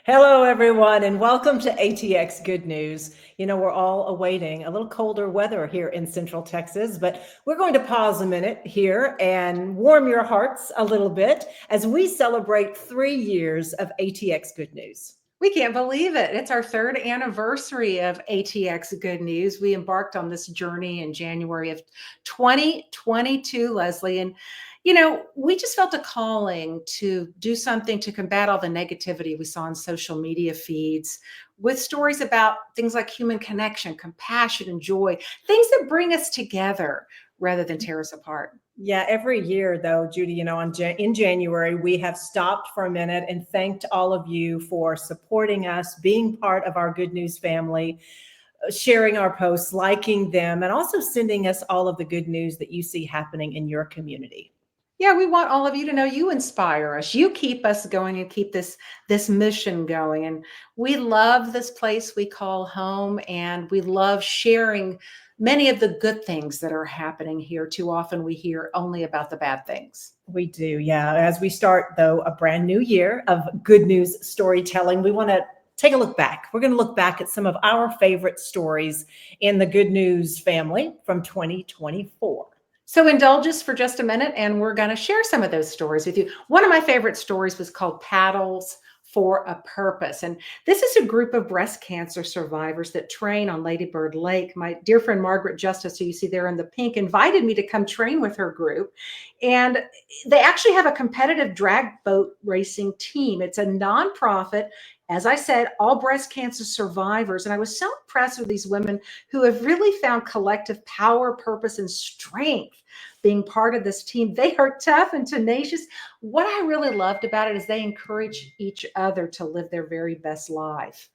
Hello, everyone, and welcome to ATX Good News. You know, we're all awaiting a little colder weather here in Central Texas, but we're going to pause a minute here and warm your hearts a little bit as we celebrate 3 years of ATX Good News. We can't believe it. It's our third anniversary of ATX Good News. We embarked on this journey in January of 2022, Leslie. And, we just felt a calling to do something to combat all the negativity we saw on social media feeds with stories about things like human connection, compassion, and joy, things that bring us together rather than tear us apart. Yeah, every year though, Judy, in January, we have stopped for a minute and thanked all of you for supporting us, being part of our Good News family, sharing our posts, liking them, and also sending us all of the good news that you see happening in your community. Yeah, we want all of you to know you inspire us. You keep us going and keep this mission going. And we love this place we call home, and we love sharing many of the good things that are happening here. Too often we hear only about the bad things. We do, yeah. As we start, though, a brand new year of good news storytelling, we want to take a look back. We're going to look back at some of our favorite stories in the Good News family from 2024. So indulge us for just a minute, and we're going to share some of those stories with you. One of my favorite stories was called Paddles for a Purpose. And this is a group of breast cancer survivors that train on Lady Bird Lake. My dear friend Margaret Justice, who you see there in the pink, invited me to come train with her group. And they actually have a competitive drag boat racing team. It's a nonprofit. As I said, all breast cancer survivors. And I was so impressed with these women who have really found collective power, purpose, and strength being part of this team. They are tough and tenacious. What I really loved about it is they encourage each other to live their very best life.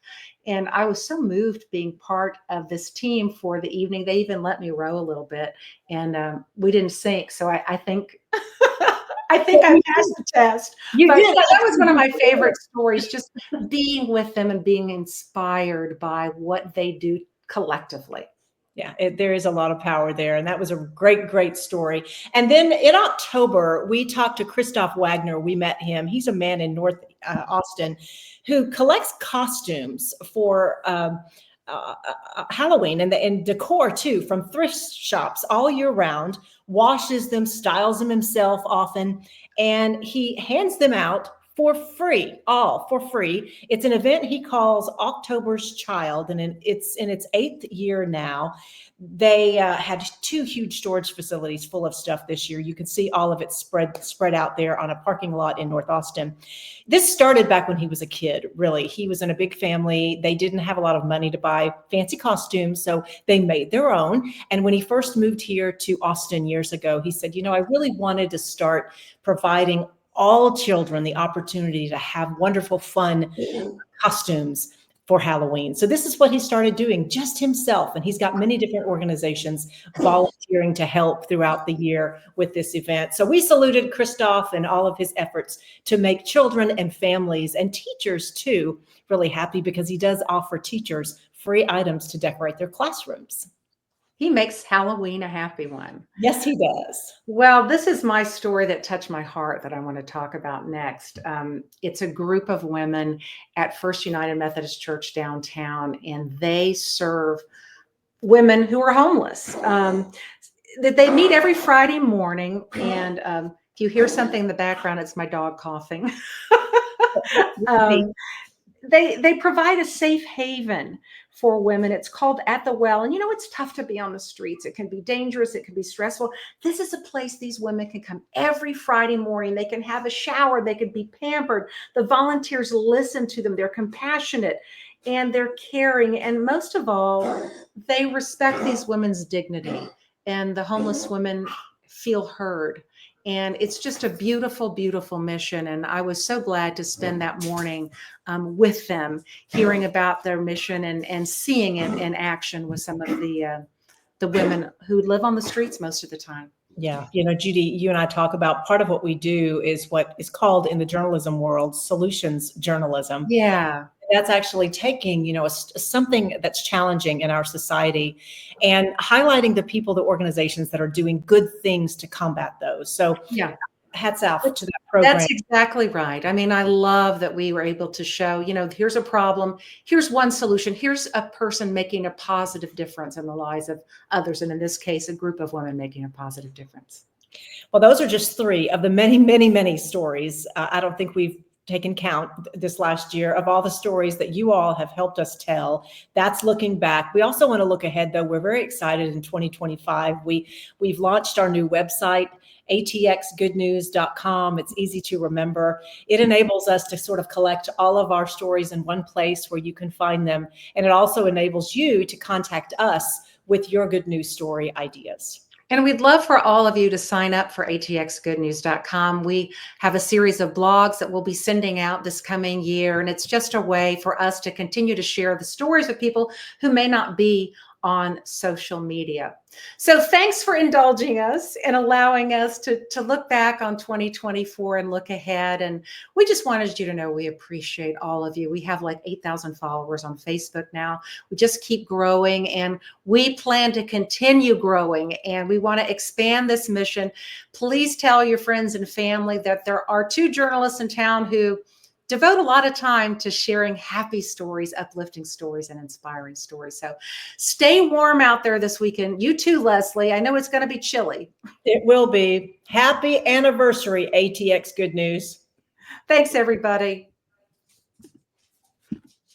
And I was so moved being part of this team for the evening. They even let me row a little bit, and we didn't sink. So I think I think I passed the test. You did. That was one of my favorite stories, just being with them and being inspired by what they do collectively. Yeah, there is a lot of power there. And that was a great, great story. And then in October, we talked to Christoph Wagner. We met him. He's a man in North Austin who collects costumes for Halloween and decor too, from thrift shops all year round, washes them, styles them himself often, and he hands them out for free, all for free. It's an event he calls October's Child, and it's in its 8th year now. They had 2 huge storage facilities full of stuff this year. You can see all of it spread out there on a parking lot in North Austin. This started back when he was a kid, really. He was in a big family. They didn't have a lot of money to buy fancy costumes, so they made their own. And when he first moved here to Austin years ago, he said, I really wanted to start providing all children the opportunity to have wonderful, fun costumes for Halloween. So this is what he started doing just himself. And he's got many different organizations volunteering to help throughout the year with this event. So we saluted Christoph and all of his efforts to make children and families and teachers too really happy, because he does offer teachers free items to decorate their classrooms. He makes Halloween a happy one. Yes, he does. Well, this is my story that touched my heart that I want to talk about next. It's a group of women at First United Methodist Church downtown, and they serve women who are homeless. That they meet every Friday morning, and if you hear something in the background, it's my dog coughing. They provide a safe haven for women. It's called At the Well. And it's tough to be on the streets. It can be dangerous. It can be stressful. This is a place these women can come every Friday morning. They can have a shower. They can be pampered. The volunteers listen to them. They're compassionate and they're caring. And most of all, they respect these women's dignity. And the homeless women feel heard. And it's just a beautiful, beautiful mission. And I was so glad to spend that morning with them, hearing about their mission and seeing it in action with some of the women who live on the streets most of the time. Yeah. Judy, you and I talk about part of what we do is what is called in the journalism world solutions journalism. Yeah. That's actually taking, something that's challenging in our society and highlighting the people, the organizations that are doing good things to combat those. So yeah, hats off to that program. That's exactly right. I mean, I love that we were able to show, here's a problem, here's one solution, here's a person making a positive difference in the lives of others, and in this case, a group of women making a positive difference. Well, those are just three of the many, many, many stories. I don't think we've taken count this last year of all the stories that you all have helped us tell. That's looking back. We also want to look ahead, though. We're very excited in 2025. We've launched our new website, atxgoodnews.com. It's easy to remember. It enables us to sort of collect all of our stories in one place where you can find them. And it also enables you to contact us with your good news story ideas. And we'd love for all of you to sign up for atxgoodnews.com. We have a series of blogs that we'll be sending out this coming year, and it's just a way for us to continue to share the stories of people who may not be on social media. So thanks for indulging us and allowing us to look back on 2024 and look ahead. And we just wanted you to know we appreciate all of you. We have like 8,000 followers on Facebook now. We just keep growing, and we plan to continue growing, and we want to expand this mission. Please tell your friends and family that there are 2 journalists in town who devote a lot of time to sharing happy stories, uplifting stories, and inspiring stories. So stay warm out there this weekend. You too, Leslie. I know it's going to be chilly. It will be. Happy anniversary, ATX Good News. Thanks, everybody.